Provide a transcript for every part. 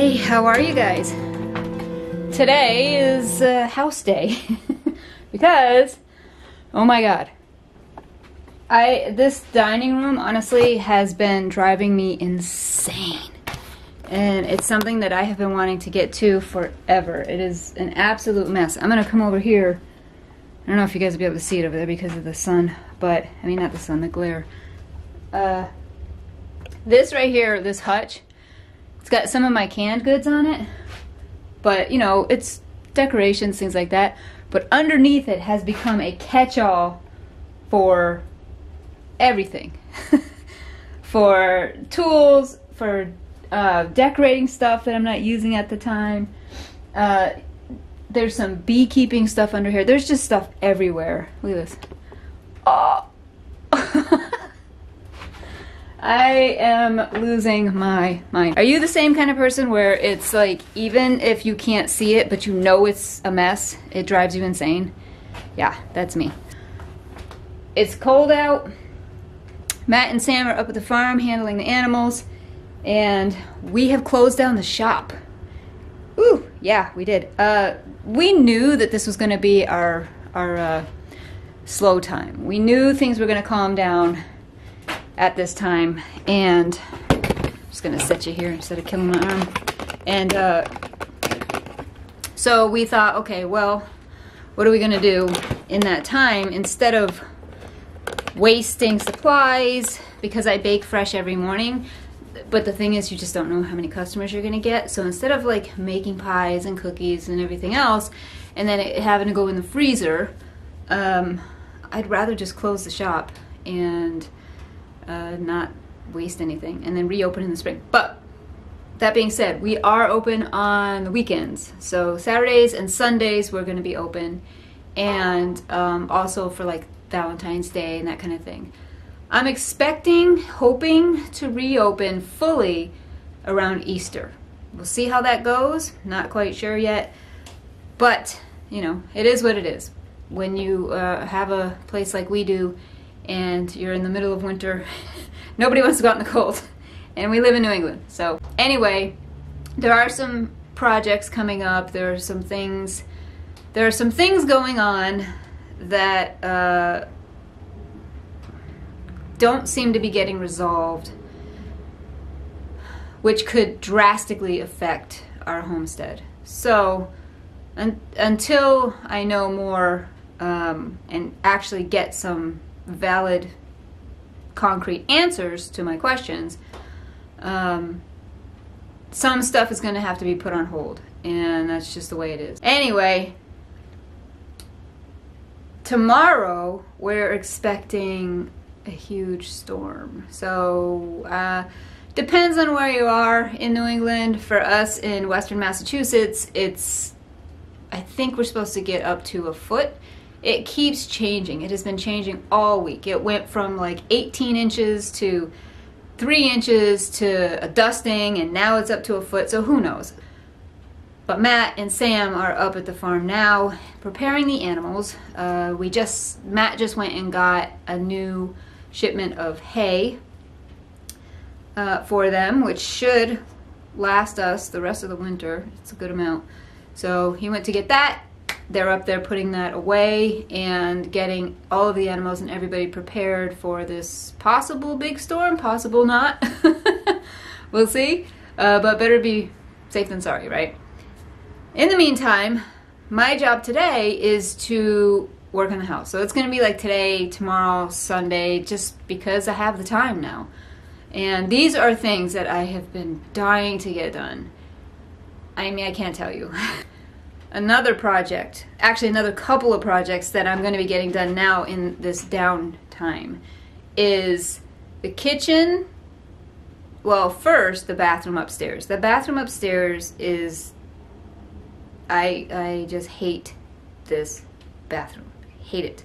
Hey, how are you guys? Today is house day because, oh my god, this dining room honestly has been driving me insane, and it's something that I have been wanting to get to forever. It is an absolute mess. I'm gonna come over here. I don't know if you guys will be able to see it over there because of the sun, but I mean not the sun, the glare. This right here, this hutch, it's got some of my canned goods on it, but you know, it's decorations, things like that. But underneath it has become a catch-all for everything. For tools, for decorating stuff that I'm not using at the time. There's some beekeeping stuff under here. There's just stuff everywhere. Look at this. Oh. I am losing my mind. Are you the same kind of person where it's like, even if you can't see it, but you know it's a mess, it drives you insane? Yeah, that's me. It's cold out. Matt and Sam are up at the farm handling the animals, and we have closed down the shop. Ooh, yeah, we did. We knew that this was going to be our slow time. We knew things were going to calm down at this time, and I'm just gonna set you here instead of killing my arm. And so we thought, okay, well, what are we gonna do in that time instead of wasting supplies, because I bake fresh every morning, but the thing is, you just don't know how many customers you're gonna get. So instead of like making pies and cookies and everything else and then having to go in the freezer, I'd rather just close the shop and not waste anything and then reopen in the spring. But that being said, we are open on the weekends. So Saturdays and Sundays we're going to be open, and also for like Valentine's Day and that kind of thing. I'm hoping to reopen fully around Easter. We'll see how that goes. Not quite sure yet, but you know, it is what it is. When you have a place like we do, and you're in the middle of winter, nobody wants to go out in the cold, and we live in New England. So anyway, there are some projects coming up. There are some things going on that don't seem to be getting resolved, which could drastically affect our homestead. So until I know more and actually get some valid, concrete answers to my questions, some stuff is going to have to be put on hold, and that's just the way it is. Anyway, tomorrow we're expecting a huge storm. So depends on where you are in New England. For us in Western Massachusetts, I think we're supposed to get up to a foot. It keeps changing. It has been changing all week. It went from like 18 inches to 3 inches to a dusting, and now it's up to a foot, so who knows. But Matt and Sam are up at the farm now preparing the animals. Matt just went and got a new shipment of hay for them, which should last us the rest of the winter. It's a good amount. So he went to get that. They're up there putting that away and getting all of the animals and everybody prepared for this possible big storm, possible not. We'll see. But better be safe than sorry, right? In the meantime, my job today is to work on the house. So it's going to be like today, tomorrow, Sunday, just because I have the time now. And these are things that I have been dying to get done. I mean, I can't tell you. Another project, actually another couple of projects that I'm going to be getting done now in this downtime is the kitchen. Well, first, the bathroom upstairs. The bathroom upstairs is, I just hate this bathroom. Hate it.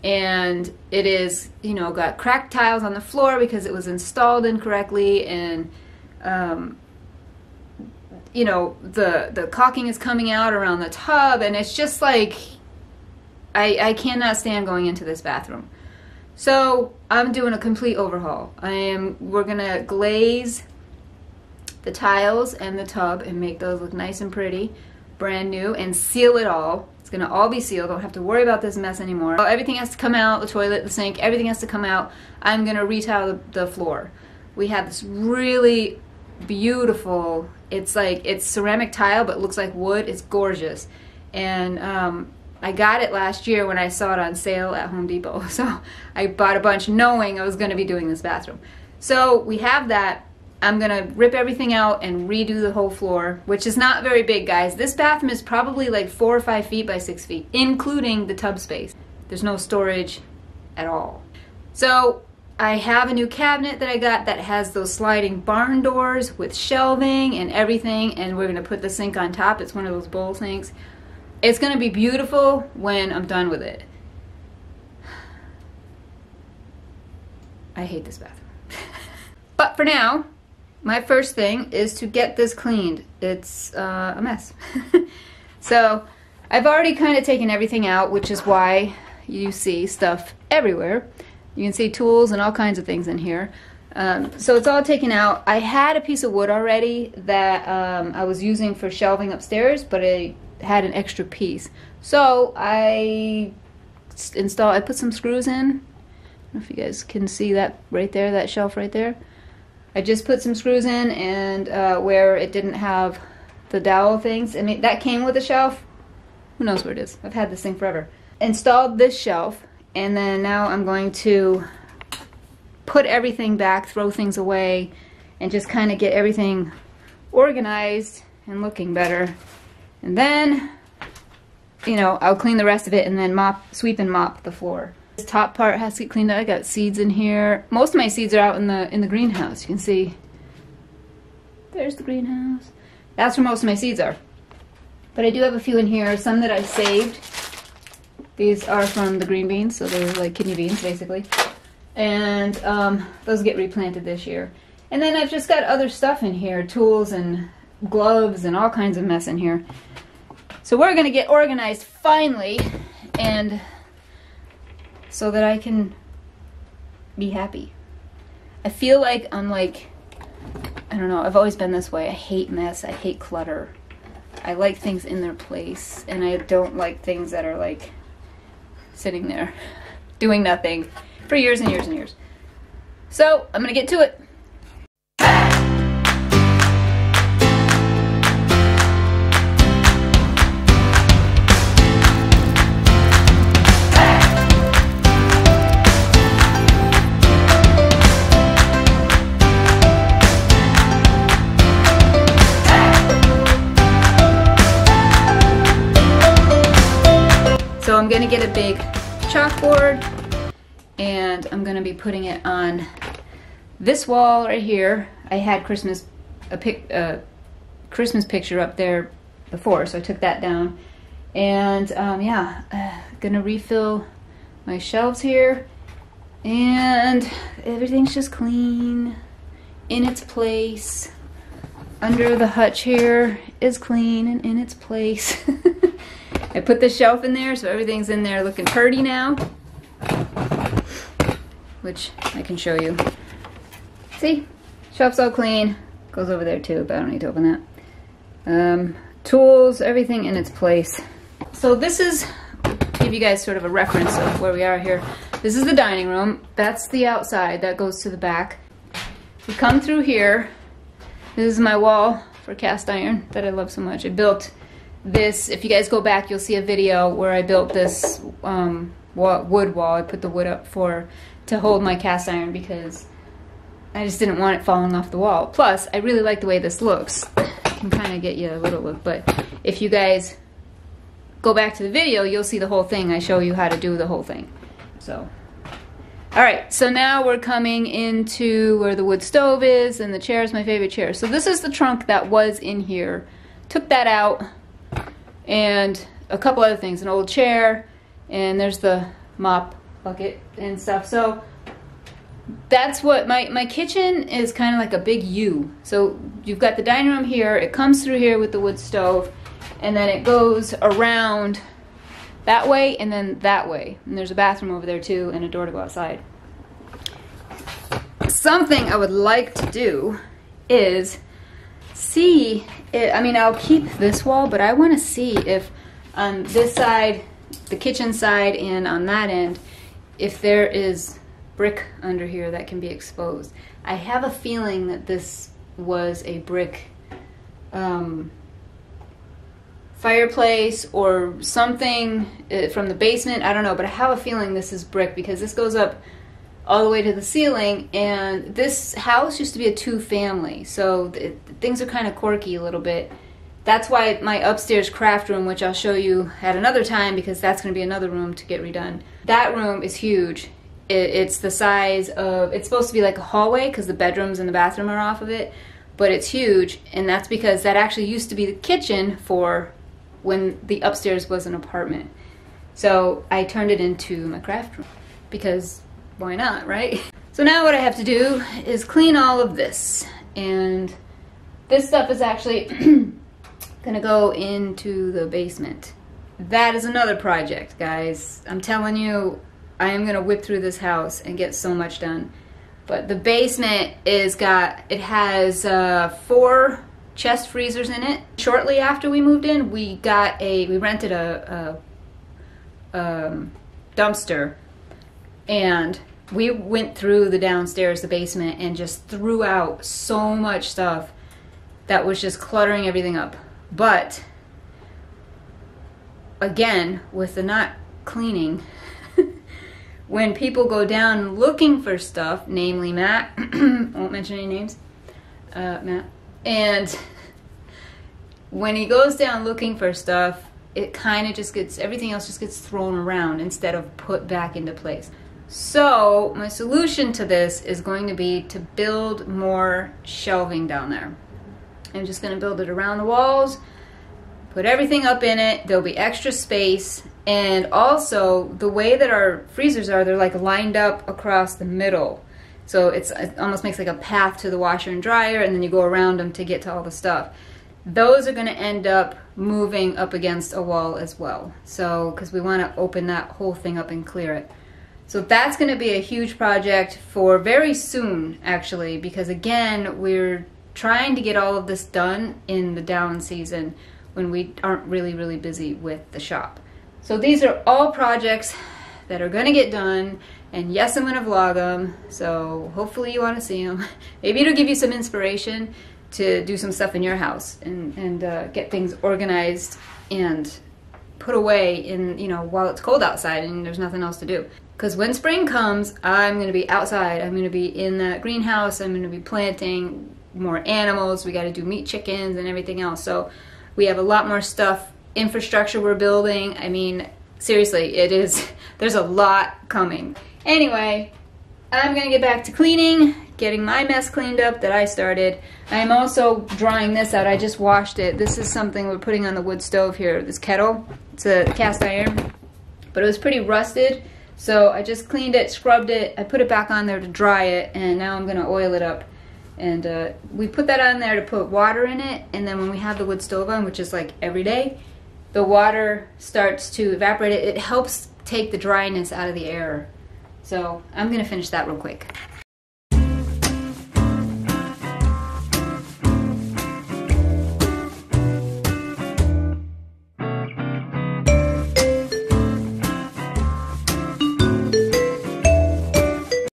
And it is, you know, got cracked tiles on the floor because it was installed incorrectly, and you know, the caulking is coming out around the tub, and it's just like, I cannot stand going into this bathroom. So I'm doing a complete overhaul. We're gonna glaze the tiles and the tub and make those look nice and pretty, brand new, and seal it all. It's gonna all be sealed. Don't have to worry about this mess anymore. Everything has to come out, the toilet, the sink, everything has to come out. I'm gonna retile the floor. We have this really beautiful, it's ceramic tile but looks like wood. It's gorgeous. And I got it last year when I saw it on sale at Home Depot. So I bought a bunch knowing I was gonna be doing this bathroom. So we have that. I'm gonna rip everything out and redo the whole floor, which is not very big, guys. This bathroom is probably like 4 or 5 feet by 6 feet, including the tub space. There's no storage at all. So I have a new cabinet that I got that has those sliding barn doors with shelving and everything, and we're gonna put the sink on top. It's one of those bowl sinks. It's gonna be beautiful when I'm done with it. I hate this bathroom. But for now, my first thing is to get this cleaned. It's a mess. So I've already kind of taken everything out, which is why you see stuff everywhere. You can see tools and all kinds of things in here. So it's all taken out. I had a piece of wood already that I was using for shelving upstairs, but I had an extra piece. So I put some screws in. I don't know if you guys can see that right there, that shelf right there. I just put some screws in, and where it didn't have the dowel things, I mean, that came with a shelf. Who knows where it is? I've had this thing forever. Installed this shelf, and then now I'm going to put everything back, throw things away, and just kind of get everything organized and looking better. And then, you know, I'll clean the rest of it and then sweep and mop the floor. This top part has to get cleaned up. I got seeds in here. Most of my seeds are out in the greenhouse. You can see. There's the greenhouse. That's where most of my seeds are. But I do have a few in here. Some that I saved. These are from the green beans, so they're like kidney beans, basically. And those get replanted this year. And then I've just got other stuff in here, tools and gloves and all kinds of mess in here. So we're gonna get organized finally, and so that I can be happy. I feel like I'm like, I don't know, I've always been this way. I hate mess, I hate clutter. I like things in their place, and I don't like things that are like sitting there doing nothing for years and years and years. So I'm gonna get to it. So I'm going to get a big chalkboard, and I'm going to be putting it on this wall right here. I had a Christmas picture up there before, so I took that down. And yeah, going to refill my shelves here, and everything's just clean, in its place. Under the hutch here is clean and in its place. I put the shelf in there, so everything's in there looking pretty now, which I can show you. See? Shelf's all clean. Goes over there too, but I don't need to open that. Tools, everything in its place. So this is, give you guys sort of a reference of where we are here. This is the dining room. That's the outside. That goes to the back. We come through here. This is my wall for cast iron that I love so much. I built this, if you guys go back, you'll see a video where I built this wood wall. I put the wood up to hold my cast iron because I just didn't want it falling off the wall. Plus, I really like the way this looks. I can kind of get you a little look, but if you guys go back to the video, you'll see the whole thing. I show you how to do the whole thing. So, alright, so now we're coming into where the wood stove is, and the chair is my favorite chair. So this is the trunk that was in here. Took that out, and a couple other things, an old chair, and there's the mop bucket and stuff. So that's what my kitchen is, kind of like a big U. So you've got the dining room here, it comes through here with the wood stove, and then it goes around that way and then that way. And there's a bathroom over there too, and a door to go outside. Something I would like to do is see, I mean, I'll keep this wall, but I want to see if on this side, the kitchen side, and on that end, if there is brick under here that can be exposed. I have a feeling that this was a brick fireplace or something from the basement. I don't know, but I have a feeling this is brick because this goes up all the way to the ceiling, and this house used to be a two-family, so things are kind of quirky a little bit. That's why my upstairs craft room, which I'll show you at another time because that's going to be another room to get redone. That room is huge. It's the size of, it's supposed to be like a hallway because the bedrooms and the bathroom are off of it, but it's huge, and that's because that actually used to be the kitchen for when the upstairs was an apartment. So I turned it into my craft room because why not, right? So now what I have to do is clean all of this, and this stuff is actually gonna go into the basement. That is another project, guys. I'm telling you, I am gonna whip through this house and get so much done. But the basement it has 4 chest freezers in it. Shortly after we moved in, we rented a dumpster, and we went through the downstairs, the basement, and just threw out so much stuff that was just cluttering everything up. But again, with the not cleaning, when people go down looking for stuff, namely Matt, won't mention any names, Matt, and when he goes down looking for stuff, it kind of just gets, everything else just gets thrown around instead of put back into place. So my solution to this is going to be to build more shelving down there. I'm just going to build it around the walls, put everything up in it. There'll be extra space, and also the way that our freezers are, they're like lined up across the middle. So it almost makes like a path to the washer and dryer, and then you go around them to get to all the stuff. Those are going to end up moving up against a wall as well. So, because we want to open that whole thing up and clear it. So that's going to be a huge project for very soon, actually, because again, we're trying to get all of this done in the down season when we aren't really busy with the shop. So these are all projects that are going to get done, and yes, I'm going to vlog them, so hopefully you want to see them. Maybe it'll give you some inspiration to do some stuff in your house and get things organized and put away in, you know, while it's cold outside and there's nothing else to do. Because when spring comes, I'm going to be outside. I'm going to be in that greenhouse. I'm going to be planting more animals. We got to do meat chickens and everything else. So we have a lot more stuff, infrastructure we're building. I mean, seriously, there's a lot coming. Anyway, I'm going to get back to cleaning, getting my mess cleaned up that I started. I'm also drying this out. I just washed it. This is something we're putting on the wood stove here, this kettle. It's a cast iron, but it was pretty rusted. So I just cleaned it, scrubbed it, I put it back on there to dry it, and now I'm going to oil it up. And we put that on there to put water in it, and then when we have the wood stove on, which is like every day, the water starts to evaporate. It helps take the dryness out of the air. So I'm going to finish that real quick.